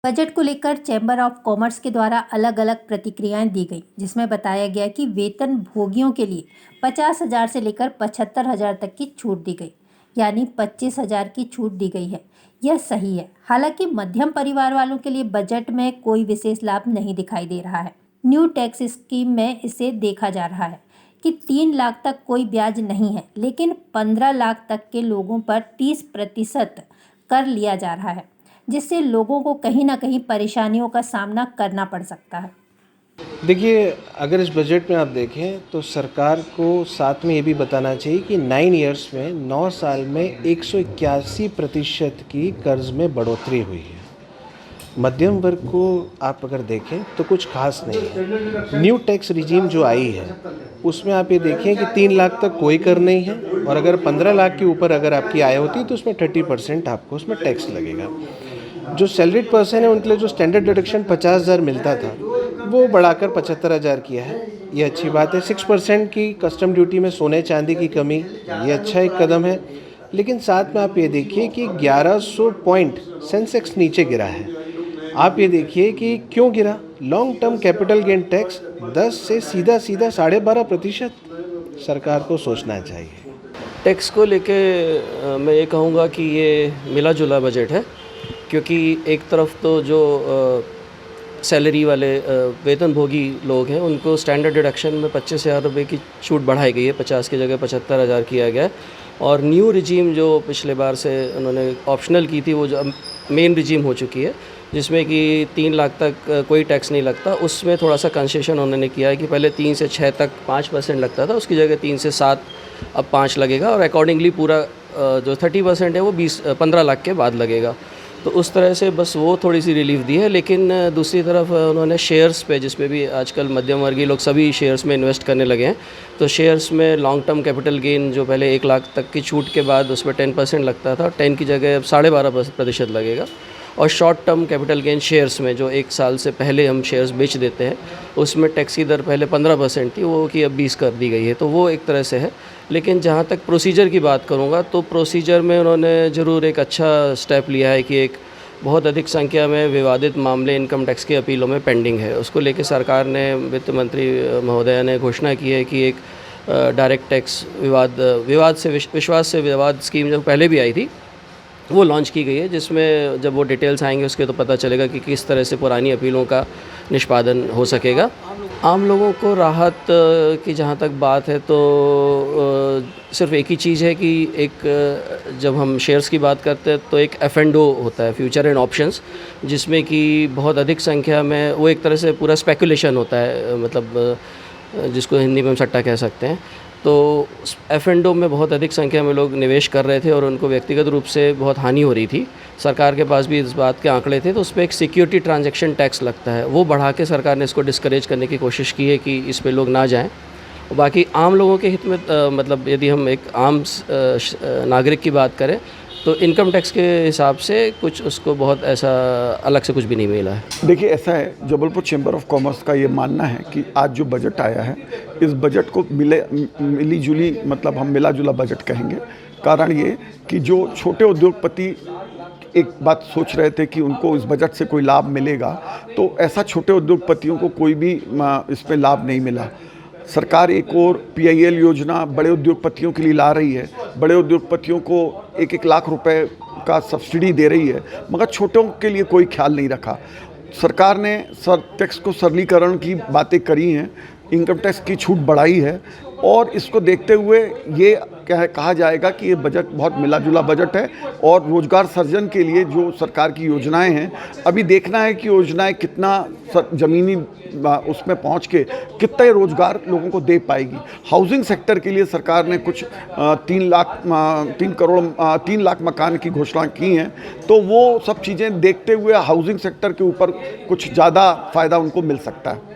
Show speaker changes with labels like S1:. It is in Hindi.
S1: बजट को लेकर चैम्बर ऑफ कॉमर्स के द्वारा अलग अलग प्रतिक्रियाएं दी गई, जिसमें बताया गया कि वेतन भोगियों के लिए 50,000 से लेकर 75,000 तक की छूट दी गई, यानी 25,000 की छूट दी गई है। यह सही है। हालांकि मध्यम परिवार वालों के लिए बजट में कोई विशेष लाभ नहीं दिखाई दे रहा है। न्यू टैक्स स्कीम में इसे देखा जा रहा है कि 3 लाख तक कोई ब्याज नहीं है, लेकिन 15 लाख तक के लोगों पर 30% कर लिया जा रहा है, जिससे लोगों को कहीं ना कहीं परेशानियों का सामना करना पड़ सकता है।
S2: देखिए, अगर इस बजट में आप देखें तो सरकार को साथ में ये भी बताना चाहिए कि 9 इयर्स में 9 साल में 181% की कर्ज में बढ़ोतरी हुई है। मध्यम वर्ग को आप अगर देखें तो कुछ खास नहीं है। न्यू टैक्स रिजीम जो आई है उसमें आप ये देखें कि 3 लाख तक कोई कर नहीं है, और अगर 15 लाख के ऊपर अगर आपकी आय होती है तो उसमें 30% आपको उसमें टैक्स लगेगा। जो सैलरीड पर्सन है उनके लिए जो स्टैंडर्ड डिडक्शन 50,000 मिलता था वो बढ़ाकर 75,000 किया है, ये अच्छी बात है। 6% की कस्टम ड्यूटी में सोने चांदी की कमी, ये अच्छा एक कदम है। लेकिन साथ में आप ये देखिए कि 1100 पॉइंट सेंसेक्स नीचे गिरा है। आप ये देखिए कि क्यों गिरा। Long term capital gain tax 10 से सीधा 12.5%। सरकार को सोचना चाहिए।
S3: टैक्स को लेके मैं ये कहूँगा कि ये मिला जुला बजट है, क्योंकि एक तरफ तो जो सैलरी वाले वेतनभोगी लोग हैं उनको स्टैंडर्ड डिडक्शन में 25,000 रुपये की छूट बढ़ाई गई है, 50 की जगह 75,000 किया गया है। और न्यू रिजीम जो पिछले बार से उन्होंने ऑप्शनल की थी वो जो मेन रिजीम हो चुकी है, जिसमें कि 3 लाख तक कोई टैक्स नहीं लगता, उसमें थोड़ा सा कंसेशन उन्होंने किया है कि पहले 3 से 6 तक 5% लगता था, उसकी जगह 3 से 7 अब 5 लगेगा, और अकॉर्डिंगली पूरा जो 30% है वो 15 लाख के बाद लगेगा। तो उस तरह से बस वो थोड़ी सी रिलीफ दी है। लेकिन दूसरी तरफ उन्होंने शेयर्स पे, जिसमें भी आजकल मध्यम वर्गीय लोग सभी शेयर्स में इन्वेस्ट करने लगे हैं, तो शेयर्स में लॉन्ग टर्म कैपिटल गेन जो पहले 1 लाख तक की छूट के बाद उसमें 10% लगता था, 10 की जगह अब 12.5% लगेगा। और short term capital gain shares में जो 1 साल से पहले हम शेयर्स बेच देते हैं उसमें टैक्स की दर पहले 15% थी, वो कि अब 20 कर दी गई है, तो वो एक तरह से है। लेकिन जहाँ तक प्रोसीजर की बात करूँगा तो प्रोसीजर में उन्होंने ज़रूर एक अच्छा स्टेप लिया है कि एक बहुत अधिक संख्या में विवादित मामले इनकम टैक्स की अपीलों में पेंडिंग है। उसको लेकर सरकार ने, वित्त मंत्री महोदया ने घोषणा की है कि एक डायरेक्ट टैक्स विवाद से विश्वास से विवाद स्कीम जो पहले भी आई थी वो लॉन्च की गई है, जिसमें जब वो डिटेल्स आएंगे उसके तो पता चलेगा कि किस तरह से पुरानी अपीलों का निष्पादन हो सकेगा। आम लोगों को राहत की जहाँ तक बात है तो सिर्फ एक ही चीज़ है कि एक जब हम शेयर्स की बात करते हैं तो एक F&O होता है, फ्यूचर एंड ऑप्शंस, जिसमें कि बहुत अधिक संख्या में वो एक तरह से पूरा स्पेकुलेशन होता है, मतलब जिसको हिंदी में हम सट्टा कह सकते हैं। तो F&O में बहुत अधिक संख्या में लोग निवेश कर रहे थे और उनको व्यक्तिगत रूप से बहुत हानि हो रही थी। सरकार के पास भी इस बात के आंकड़े थे, तो उस पर एक सिक्योरिटी ट्रांजैक्शन टैक्स लगता है, वो बढ़ा के सरकार ने इसको डिस्करेज करने की कोशिश की है कि इस पे लोग ना जाएं। और बाकी आम लोगों के हित में मतलब यदि हम एक आम नागरिक की बात करें तो इनकम टैक्स के हिसाब से कुछ उसको बहुत ऐसा अलग से कुछ भी नहीं मिला है।
S4: देखिए, ऐसा है, जबलपुर चैम्बर ऑफ कॉमर्स का ये मानना है कि आज जो बजट आया है इस बजट को मिली जुली, मतलब हम मिला जुला बजट कहेंगे। कारण ये कि जो छोटे उद्योगपति एक बात सोच रहे थे कि उनको इस बजट से कोई लाभ मिलेगा, तो ऐसा छोटे उद्योगपतियों को कोई भी इस पर लाभ नहीं मिला। सरकार एक और PIL योजना बड़े उद्योगपतियों के लिए ला रही है, बड़े उद्योगपतियों को 1-1 लाख रुपए का सब्सिडी दे रही है, मगर छोटों के लिए कोई ख्याल नहीं रखा। सरकार ने टैक्स को सरलीकरण की बातें करी हैं, इनकम टैक्स की छूट बढ़ाई है, और इसको देखते हुए ये कहा जाएगा कि ये बजट बहुत मिला जुला बजट है। और रोज़गार सृजन के लिए जो सरकार की योजनाएं हैं, अभी देखना है कि योजनाएं कितना ज़मीनी उसमें पहुंच के कितने रोज़गार लोगों को दे पाएगी। हाउसिंग सेक्टर के लिए सरकार ने कुछ 3 लाख मकान की घोषणा की हैं, तो वो सब चीज़ें देखते हुए हाउसिंग सेक्टर के ऊपर कुछ ज़्यादा फ़ायदा उनको मिल सकता है।